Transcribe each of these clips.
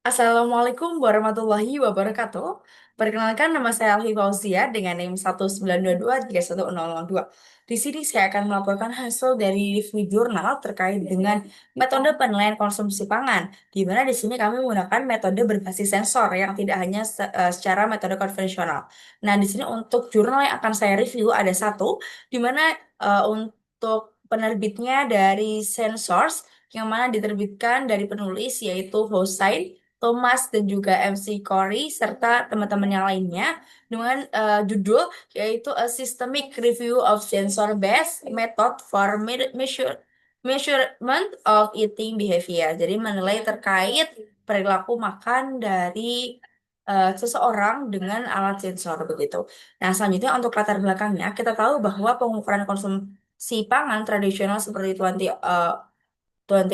Assalamualaikum warahmatullahi wabarakatuh. Perkenalkan nama saya Alfi Fauzia dengan NIM 192231002. Di sini saya akan melaporkan hasil dari review jurnal terkait dengan metode penilaian konsumsi pangan, di mana di sini kami menggunakan metode berbasis sensor yang tidak hanya secara metode konvensional. Nah, di sini untuk jurnal yang akan saya review ada satu, di mana untuk penerbitnya dari Sensors, yang mana diterbitkan dari penulis yaitu Hossein Thomas dan juga MC Corey serta teman-teman yang lainnya dengan judul yaitu A Systemic Review of Sensor-Based Method for Measurement of Eating Behavior. Jadi menilai terkait perilaku makan dari seseorang dengan alat sensor begitu. Nah, selanjutnya untuk latar belakangnya, kita tahu bahwa pengukuran konsumsi pangan tradisional seperti 20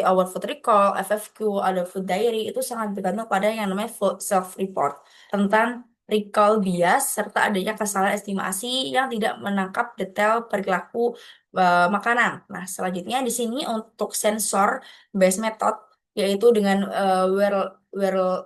hour food recall, FFQ, ada food diary itu sangat bergantung pada yang namanya food self-report tentang recall bias serta adanya kesalahan estimasi yang tidak menangkap detail perilaku makanan. Nah, selanjutnya di sini untuk sensor based method yaitu dengan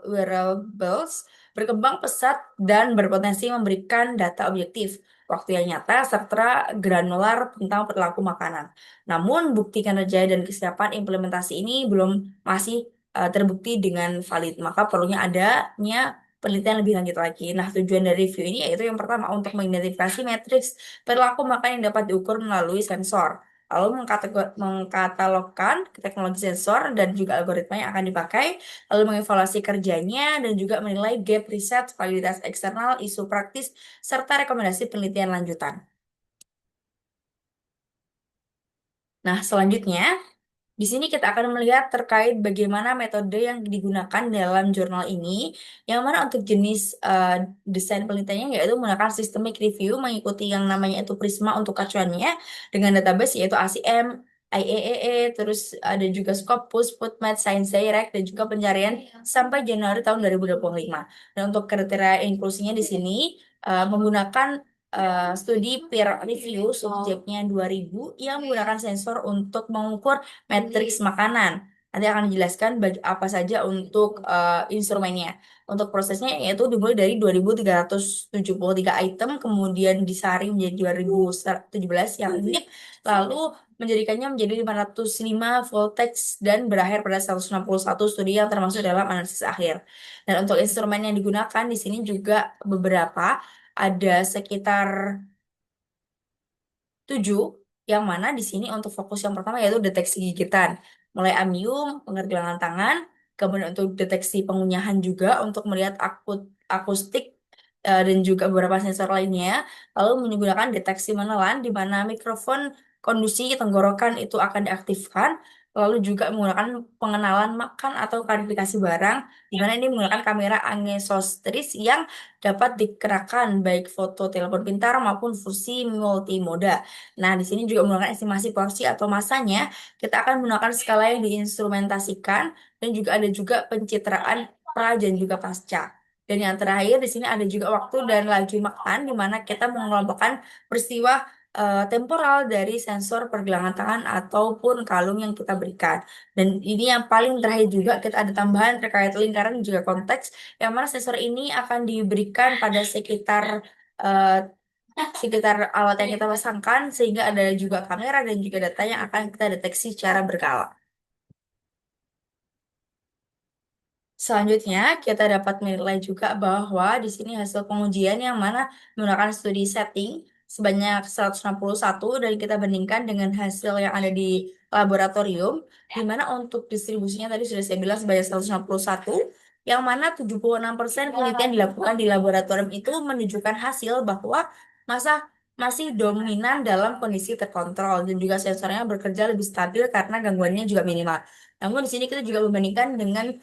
wearables berkembang pesat dan berpotensi memberikan data objektif, waktu yang nyata, serta granular tentang perilaku makanan. Namun, bukti kinerja dan kesiapan implementasi ini belum masih terbukti dengan valid. Maka perlunya adanya penelitian lebih lanjut lagi. Nah, tujuan dari review ini yaitu yang pertama untuk mengidentifikasi matriks perilaku makan yang dapat diukur melalui sensor. Lalu mengkatalogkan teknologi sensor dan juga algoritma yang akan dipakai, lalu mengevaluasi kerjanya dan juga menilai gap riset, validitas eksternal, isu praktis, serta rekomendasi penelitian lanjutan. Nah, selanjutnya di sini kita akan melihat terkait bagaimana metode yang digunakan dalam jurnal ini, yang mana untuk jenis desain penelitiannya yaitu menggunakan systemic review mengikuti yang namanya itu Prisma untuk acuannya dengan database yaitu ACM, IEEE, terus ada juga Scopus, PubMed, Science Direct, dan juga pencarian sampai Januari tahun 2025. Dan untuk kriteria inklusinya di sini menggunakan studi peer review subjeknya 2000 yang menggunakan sensor untuk mengukur matriks makanan. Nanti akan dijelaskan apa saja untuk instrumennya. Untuk prosesnya yaitu dimulai dari 2373 item, kemudian disaring menjadi 2017 yang unik, lalu menjadikannya menjadi 505 full text dan berakhir pada 161 studi yang termasuk dalam analisis akhir. Dan untuk instrumen yang digunakan di sini juga beberapa, ada sekitar 7, yang mana di sini untuk fokus yang pertama yaitu deteksi gigitan. Mulai amnium, pengerjalanan tangan, kemudian untuk deteksi pengunyahan juga untuk melihat akustik dan juga beberapa sensor lainnya. Lalu menggunakan deteksi menelan di mana mikrofon kondusi tenggorokan itu akan diaktifkan. Lalu juga menggunakan pengenalan makan atau klarifikasi barang, di mana ini menggunakan kamera anesostris yang dapat dikenakan baik foto telepon pintar maupun fungsi multimoda. Nah, di sini juga menggunakan estimasi porsi atau masanya. Kita akan menggunakan skala yang diinstrumentasikan dan juga ada juga pencitraan pra dan juga pasca. Dan yang terakhir di sini ada juga waktu dan laju makan di mana kita mengelompokkan peristiwa temporal dari sensor pergelangan tangan ataupun kalung yang kita berikan. Dan ini yang paling terakhir juga kita ada tambahan terkait lingkaran dan juga konteks yang mana sensor ini akan diberikan pada eh, sekitar alat yang kita pasangkan sehingga ada juga kamera dan juga data yang akan kita deteksi secara berkala. Selanjutnya, kita dapat menilai juga bahwa di sini hasil pengujian yang mana menggunakan studi setting sebanyak 161 dan kita bandingkan dengan hasil yang ada di laboratorium, di mana untuk distribusinya tadi sudah saya bilang sebanyak 161, yang mana 76% penelitian dilakukan di laboratorium itu menunjukkan hasil bahwa masa masih dominan dalam kondisi terkontrol dan juga sensornya bekerja lebih stabil karena gangguannya juga minimal. Namun di sini kita juga membandingkan dengan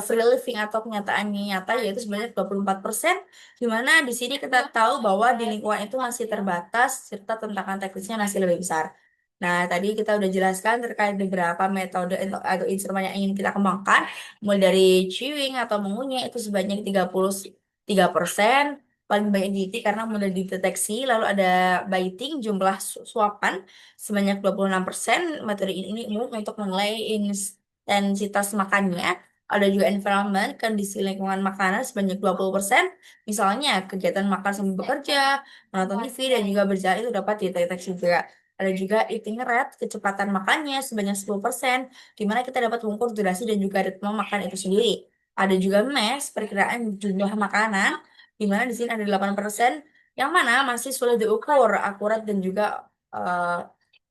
free living atau kenyataan nyata yaitu sebanyak 24%, di mana di sini kita tahu bahwa di lingkungan itu masih terbatas serta tantangan teknisnya masih lebih besar. Nah, tadi kita udah jelaskan terkait beberapa metode atau instrumen yang ingin kita kembangkan, mulai dari chewing atau mengunyah itu sebanyak 33%, paling banyak gigi karena mudah dideteksi, lalu ada biting, jumlah suapan sebanyak 26%, metode ini umum untuk menilai intensitas makannya. Ada juga environment, kondisi lingkungan makanan sebanyak 20%. Misalnya, kegiatan makan sambil bekerja, menonton TV, dan juga berjalan itu dapat dideteksi juga. Ada juga eating rate, kecepatan makannya sebanyak 10%, di mana kita dapat mengukur durasi dan juga ritme makan itu sendiri. Ada juga mass, perkiraan jumlah makanan, di mana di sini ada 8%, yang mana masih sulit diukur akurat dan juga eh,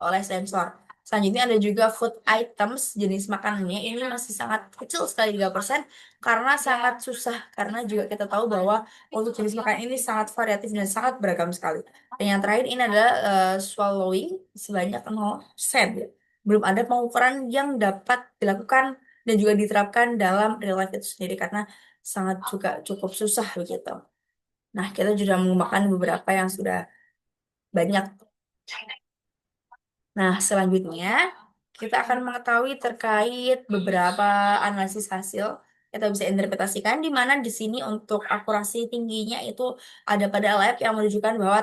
oleh sensor. Selanjutnya ada juga food items, jenis makanannya ini masih sangat kecil sekali 3% karena sangat susah, karena juga kita tahu bahwa untuk jenis makanan ini sangat variatif dan sangat beragam sekali. Dan yang terakhir ini adalah swallowing sebanyak 0%. Belum ada pengukuran yang dapat dilakukan dan juga diterapkan dalam real life itu sendiri karena sangat juga cukup susah begitu. Nah, kita sudah menggunakan beberapa yang sudah banyak. Nah, selanjutnya kita akan mengetahui terkait beberapa analisis hasil. Kita bisa interpretasikan di mana di sini untuk akurasi tingginya itu ada pada lab yang menunjukkan bahwa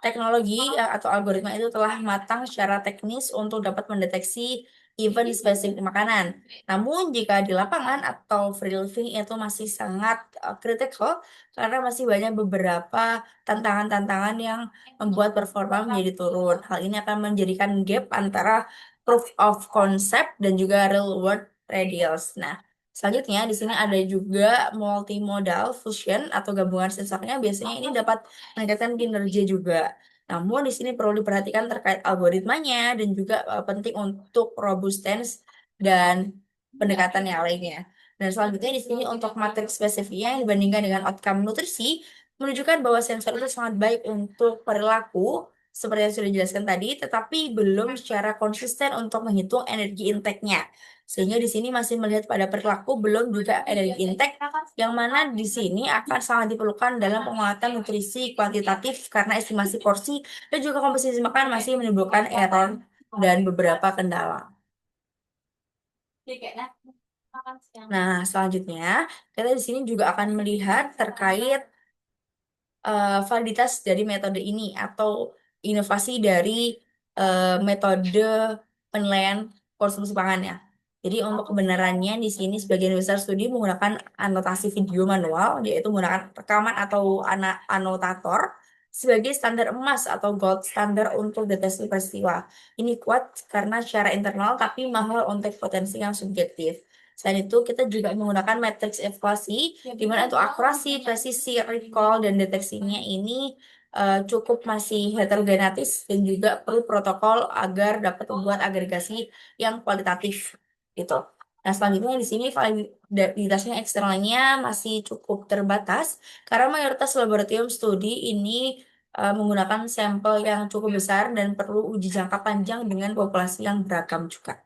teknologi atau algoritma itu telah matang secara teknis untuk dapat mendeteksi event spesifik makanan. Namun jika di lapangan atau free living itu masih sangat kritikal karena masih banyak beberapa tantangan-tantangan yang membuat performa menjadi turun. Hal ini akan menjadikan gap antara proof of concept dan juga real world trials. Nah, selanjutnya di sini ada juga multimodal fusion atau gabungan sensornya. Biasanya ini dapat meningkatkan kinerja juga. Namun di sini perlu diperhatikan terkait algoritmanya dan juga penting untuk robustness dan pendekatan yang lainnya. Dan selanjutnya di sini untuk matrik spesifiknya yang dibandingkan dengan outcome nutrisi menunjukkan bahwa sensor itu sangat baik untuk perilaku seperti yang sudah dijelaskan tadi, tetapi belum secara konsisten untuk menghitung energi intake-nya. Sehingga di sini masih melihat pada perilaku, belum juga energi intake, yang mana di sini akan sangat diperlukan dalam penguatan nutrisi kuantitatif karena estimasi porsi dan juga komposisi makan masih menimbulkan error dan beberapa kendala. Nah, selanjutnya kita di sini juga akan melihat terkait validitas dari metode ini atau inovasi dari metode penilaian konsumsi pangan ya. Jadi untuk kebenarannya di sini sebagian besar studi menggunakan anotasi video manual, yaitu menggunakan rekaman atau anotator sebagai standar emas atau gold standar untuk deteksi peristiwa. Ini kuat karena secara internal tapi mahal untuk potensi yang subjektif. Selain itu, kita juga menggunakan matriks evaluasi, di mana untuk akurasi, presisi, recall, dan deteksinya ini cukup masih heterogenetis dan juga perlu protokol agar dapat membuat agregasi yang kualitatif gitu. Nah, selanjutnya di sini validitasnya eksternalnya masih cukup terbatas karena mayoritas laboratorium studi ini menggunakan sampel yang cukup besar dan perlu uji jangka panjang dengan populasi yang beragam juga.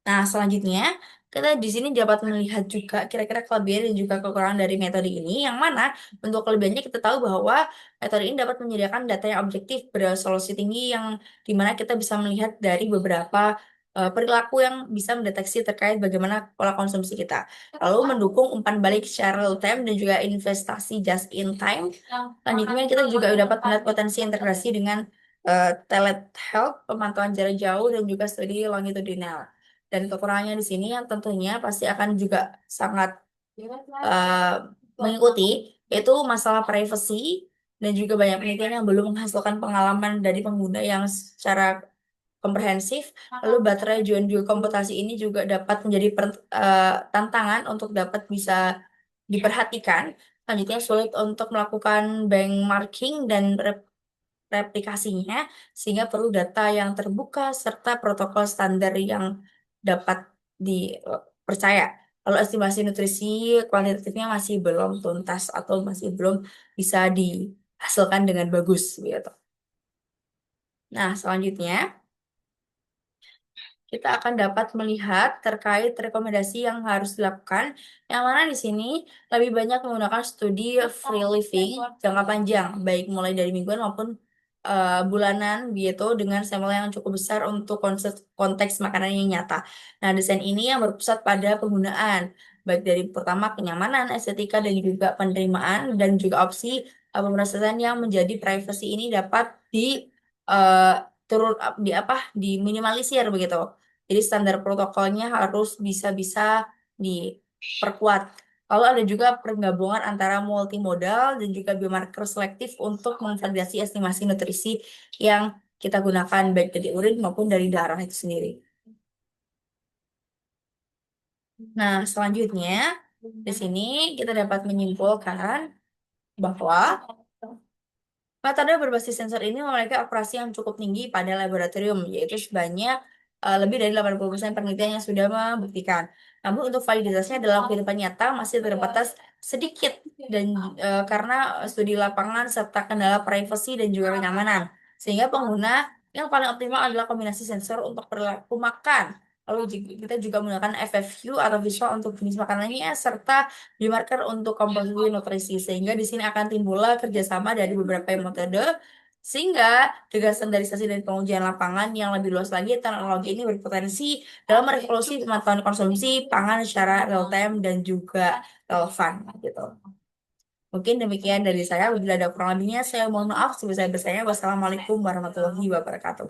Nah, selanjutnya kita di sini dapat melihat juga kira-kira kelebihan dan juga kekurangan dari metode ini, yang mana untuk kelebihannya kita tahu bahwa metode ini dapat menyediakan data yang objektif beresolusi tinggi yang dimana kita bisa melihat dari beberapa perilaku yang bisa mendeteksi terkait bagaimana pola konsumsi kita. Lalu mendukung umpan balik secara real time dan juga investasi just in time. Selanjutnya kita juga dapat melihat potensi integrasi dengan telehealth, pemantauan jarak jauh, dan juga studi longitudinal. Dan kekurangannya di sini yang tentunya pasti akan juga sangat eh, mengikuti, yaitu masalah privacy dan juga banyak penelitian yang belum menghasilkan pengalaman dari pengguna yang secara komprehensif. Lalu baterai dan juga komputasi ini juga dapat menjadi tantangan untuk dapat bisa diperhatikan. Selanjutnya sulit untuk melakukan benchmarking dan replikasinya, sehingga perlu data yang terbuka serta protokol standar yang dapat dipercaya. Kalau estimasi nutrisi kuantitatifnya masih belum tuntas atau masih belum bisa dihasilkan dengan bagus gitu. Nah, selanjutnya kita akan dapat melihat terkait rekomendasi yang harus dilakukan, yang mana di sini lebih banyak menggunakan studi free living jangka panjang, baik mulai dari mingguan maupun bulanan gitu dengan sampel yang cukup besar untuk konteks makanan yang nyata. Nah, desain ini yang berpusat pada penggunaan, baik dari pertama kenyamanan, estetika, dan juga penerimaan, dan juga opsi pemrosesan yang menjadi privacy ini dapat di eh, turun di apa diminimalisir begitu. Jadi standar protokolnya harus bisa-bisa diperkuat. Lalu ada juga penggabungan antara multimodal dan juga biomarker selektif untuk memvalidasi estimasi nutrisi yang kita gunakan baik dari urin maupun dari darah itu sendiri. Nah, selanjutnya di sini kita dapat menyimpulkan bahwa metode berbasis sensor ini memiliki akurasi yang cukup tinggi pada laboratorium, yaitu sebanyak lebih dari 80% penelitian yang sudah membuktikan. Namun untuk validitasnya dalam kehidupan nyata masih terbatas sedikit dan karena studi lapangan serta kendala privasi dan juga kenyamanan. Sehingga pengguna yang paling optimal adalah kombinasi sensor untuk perilaku makan. Lalu kita juga menggunakan FFU atau visual untuk jenis makanannya serta biomarker untuk komposisi nutrisi sehingga di sini akan timbullah kerjasama dari beberapa metode sehingga dengan standarisasi dan pengujian lapangan yang lebih luas lagi teknologi ini berpotensi dalam merevolusi pemantauan konsumsi pangan secara real time dan juga relevan gitu. Mungkin demikian dari saya. Bila ada kurang lebihnya, saya mohon maaf sebesar-besarnya. Wassalamualaikum warahmatullahi wabarakatuh.